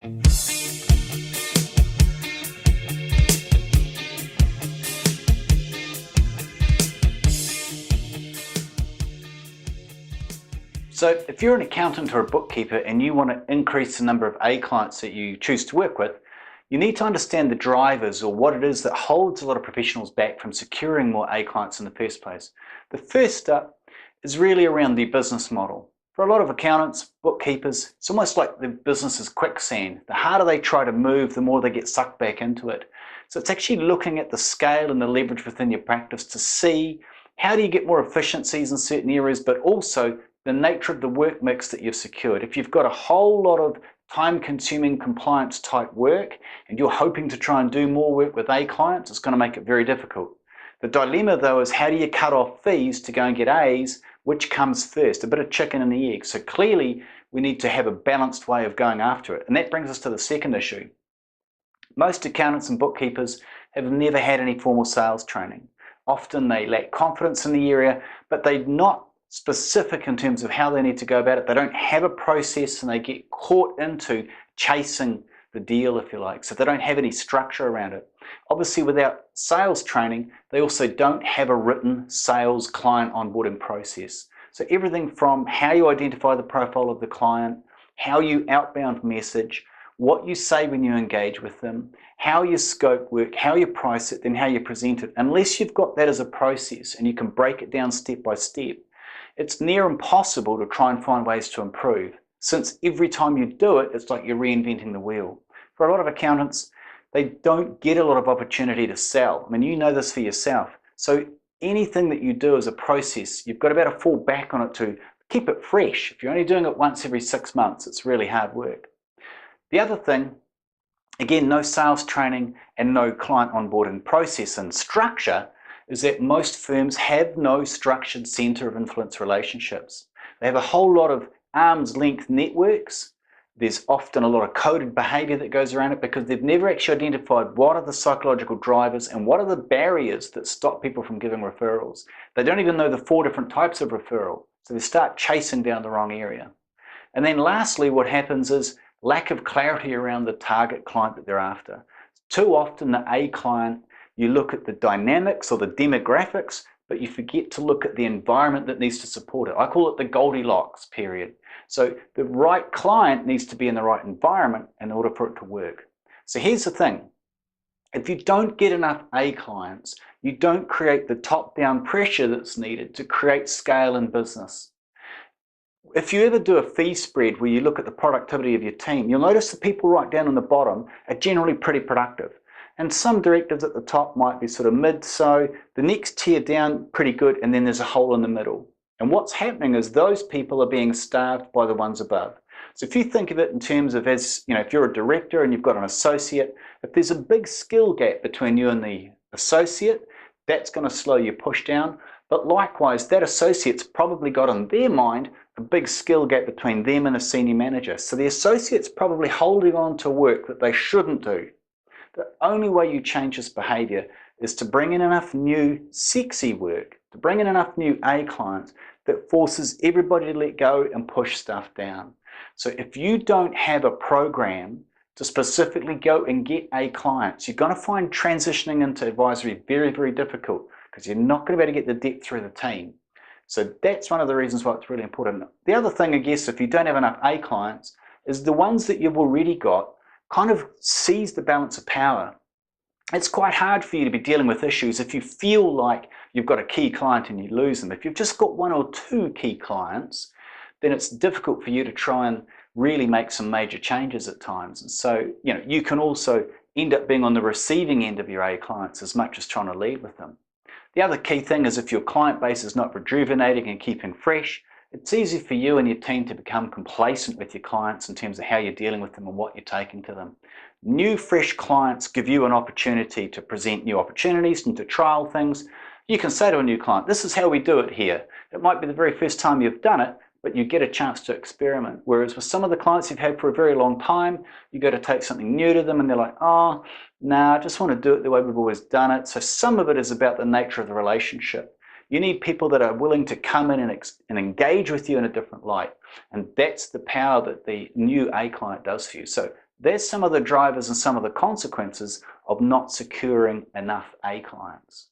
So if you're an accountant or a bookkeeper and you want to increase the number of A clients that you choose to work with, you need to understand the drivers or what it is that holds a lot of professionals back from securing more A clients in the first place. The first step is really around the business model. For a lot of accountants, bookkeepers, it's almost like the business is quicksand. The harder they try to move, the more they get sucked back into it. So it's actually looking at the scale and the leverage within your practice to see how do you get more efficiencies in certain areas, but also the nature of the work mix that you've secured. If you've got a whole lot of time-consuming compliance type work and you're hoping to try and do more work with A clients, it's going to make it very difficult. The dilemma though is how do you cut off fees to go and get A's? Which comes first? A bit of chicken and the egg. So clearly we need to have a balanced way of going after it. And that brings us to the second issue. Most accountants and bookkeepers have never had any formal sales training. Often they lack confidence in the area, but they're not specific in terms of how they need to go about it. They don't have a process and they get caught into chasing the deal, if you like. So they don't have any structure around it. Obviously, without sales training, they also don't have a written sales client onboarding process. So everything from how you identify the profile of the client, how you outbound message, what you say when you engage with them, how you scope work, how you price it, then how you present it. Unless you've got that as a process and you can break it down step by step, it's near impossible to try and find ways to improve, since every time you do it, it's like you're reinventing the wheel. For a lot of accountants, they don't get a lot of opportunity to sell. I mean, you know this for yourself. So anything that you do as a process, you've got to be able to fall back on it to keep it fresh. If you're only doing it once every 6 months, it's really hard work. The other thing, again, no sales training and no client onboarding process and structure, is that most firms have no structured center of influence relationships. They have a whole lot of arm's length networks. There's often a lot of coded behavior that goes around it because they've never actually identified what are the psychological drivers and what are the barriers that stop people from giving referrals. They don't even know the 4 different types of referral, so they start chasing down the wrong area. And then lastly, what happens is lack of clarity around the target client that they're after. Too often the A client, you look at the dynamics or the demographics, but you forget to look at the environment that needs to support it. I call it the Goldilocks period. So the right client needs to be in the right environment in order for it to work. So here's the thing. If you don't get enough A clients, you don't create the top-down pressure that's needed to create scale in business. If you ever do a fee spread where you look at the productivity of your team, you'll notice the people right down on the bottom are generally pretty productive. And some directives at the top might be sort of mid-so, the next tier down pretty good, and then there's a hole in the middle. And what's happening is those people are being starved by the ones above. So if you think of it in terms of, as you know, if you're a director and you've got an associate, if there's a big skill gap between you and the associate, that's going to slow your push down. But likewise, that associate's probably got in their mind a big skill gap between them and a senior manager. So the associate's probably holding on to work that they shouldn't do. The only way you change this behavior is to bring in enough new sexy work, to bring in enough new A clients that forces everybody to let go and push stuff down. So if you don't have a program to specifically go and get A clients, you're going to find transitioning into advisory very, very difficult because you're not going to be able to get the depth through the team. So that's one of the reasons why it's really important. The other thing, I guess, if you don't have enough A clients, is the ones that you've already got kind of seize the balance of power. It's quite hard for you to be dealing with issues if you feel like you've got a key client and you lose them. If you've just got 1 or 2 key clients, then it's difficult for you to try and really make some major changes at times. And so, you know, you can also end up being on the receiving end of your A clients as much as trying to lead with them. The other key thing is if your client base is not rejuvenating and keeping fresh, it's easy for you and your team to become complacent with your clients in terms of how you're dealing with them and what you're taking to them. New, fresh clients give you an opportunity to present new opportunities and to trial things. You can say to a new client, this is how we do it here. It might be the very first time you've done it, but you get a chance to experiment. Whereas with some of the clients you've had for a very long time, you go to take something new to them and they're like, oh, nah, I just want to do it the way we've always done it. So some of it is about the nature of the relationship. You need people that are willing to come in and engage with you in a different light. And that's the power that the new A client does for you. So There's some of the drivers and some of the consequences of not securing enough A clients.